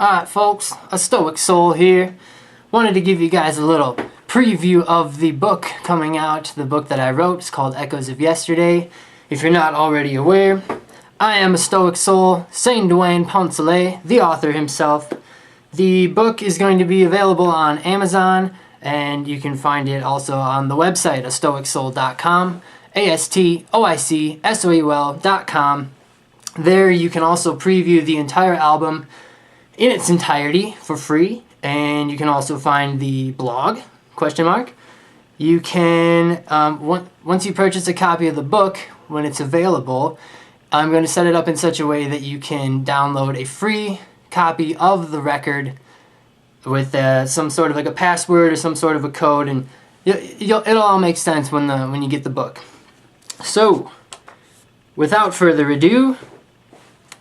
Alright folks, aStoic Soul here. Wanted to give you guys a little preview of the book coming out, the book that I wrote. It's called Echoes of Yesterday. If you're not already aware, I am aStoic Soul, Saint Dwayne Poncelet, the author himself. The book is going to be available on Amazon, and you can find it also on the website, astoicsoul.com, astoicsoul.com. There you can also preview the entire album in its entirety for free, and you can also find the blog, ? You can, once you purchase a copy of the book, when it's available, I'm going to set it up in such a way that you can download a free copy of the record with some sort of like a password or some sort of a code, and it'll all make sense when you get the book. So, without further ado,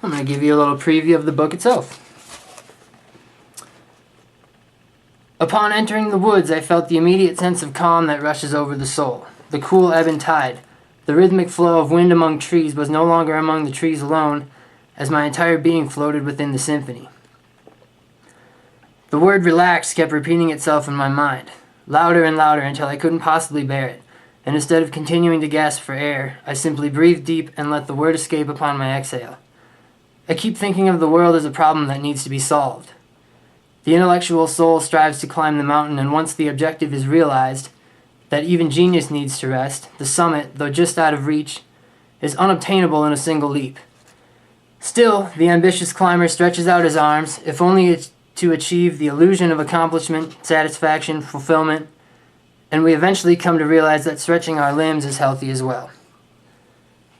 I'm going to give you a little preview of the book itself. Upon entering the woods, I felt the immediate sense of calm that rushes over the soul. The cool ebb and tide, the rhythmic flow of wind among trees was no longer among the trees alone, as my entire being floated within the symphony. The word relax kept repeating itself in my mind, louder and louder until I couldn't possibly bear it, and instead of continuing to gasp for air, I simply breathed deep and let the word escape upon my exhale. I keep thinking of the world as a problem that needs to be solved. The intellectual soul strives to climb the mountain, and once the objective is realized, that even genius needs to rest, the summit, though just out of reach, is unobtainable in a single leap. Still, the ambitious climber stretches out his arms, if only to achieve the illusion of accomplishment, satisfaction, fulfillment, and we eventually come to realize that stretching our limbs is healthy as well.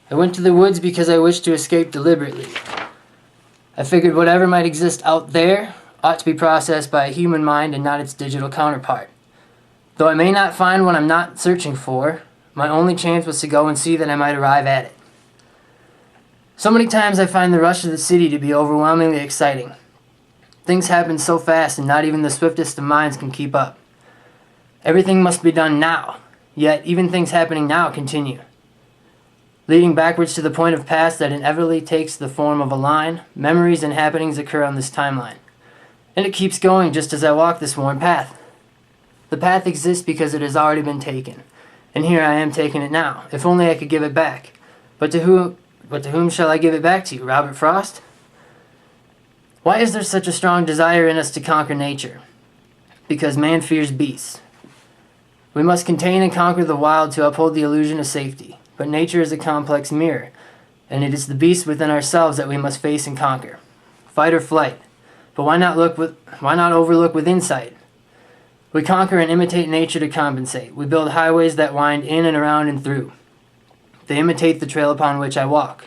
I went to the woods because I wished to escape deliberately. I figured whatever might exist out there ought to be processed by a human mind and not its digital counterpart. Though I may not find what I'm not searching for, my only chance was to go and see that I might arrive at it. So many times I find the rush of the city to be overwhelmingly exciting. Things happen so fast and not even the swiftest of minds can keep up. Everything must be done now, yet even things happening now continue, leading backwards to the point of past that inevitably takes the form of a line. Memories and happenings occur on this timeline, and it keeps going just as I walk this worn path. The path exists because it has already been taken, and here I am taking it now. If only I could give it back. But to whom shall I give it back to? Robert Frost? Why is there such a strong desire in us to conquer nature? Because man fears beasts. We must contain and conquer the wild to uphold the illusion of safety. But nature is a complex mirror, and it is the beast within ourselves that we must face and conquer. Fight or flight. But why not overlook with insight? We conquer and imitate nature to compensate. We build highways that wind in and around and through. They imitate the trail upon which I walk.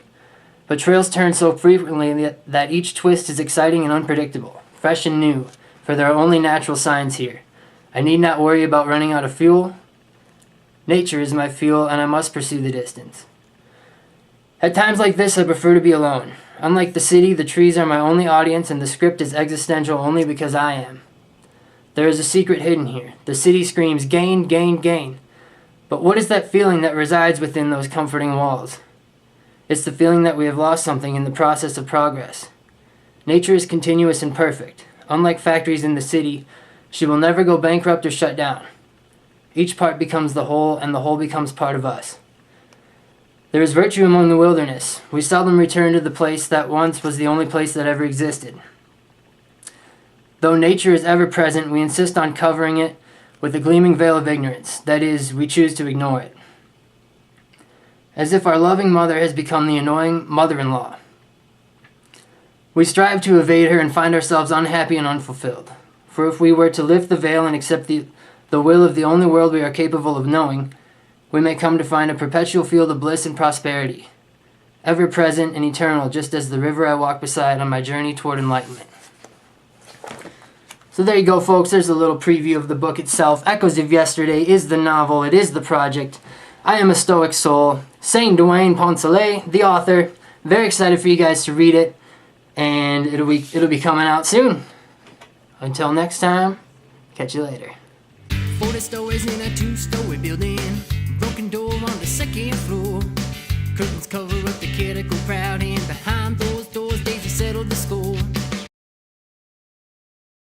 But trails turn so frequently that each twist is exciting and unpredictable, fresh and new, for there are only natural signs here. I need not worry about running out of fuel. Nature is my fuel, and I must pursue the distance. At times like this, I prefer to be alone. Unlike the city, the trees are my only audience, and the script is existential only because I am. There is a secret hidden here. The city screams, gain, gain, gain. But what is that feeling that resides within those comforting walls? It's the feeling that we have lost something in the process of progress. Nature is continuous and perfect. Unlike factories in the city, she will never go bankrupt or shut down. Each part becomes the whole, and the whole becomes part of us. There is virtue among the wilderness. We seldom return to the place that once was the only place that ever existed. Though nature is ever present, we insist on covering it with a gleaming veil of ignorance. That is, we choose to ignore it. As if our loving mother has become the annoying mother-in-law. We strive to evade her and find ourselves unhappy and unfulfilled. For if we were to lift the veil and accept the will of the only world we are capable of knowing, we may come to find a perpetual field of bliss and prosperity, ever present and eternal, just as the river I walk beside on my journey toward enlightenment. So there you go, folks. There's a little preview of the book itself. Echoes of Yesterday is the novel. It is the project. I am aStoic Soul, Saint Dwayne Poncelet, the author. Very excited for you guys to read it, and it'll be coming out soon. Until next time, catch you later. 40 stories in a 2-story building, broken door on the second floor. Curtains cover up the critical crowd, and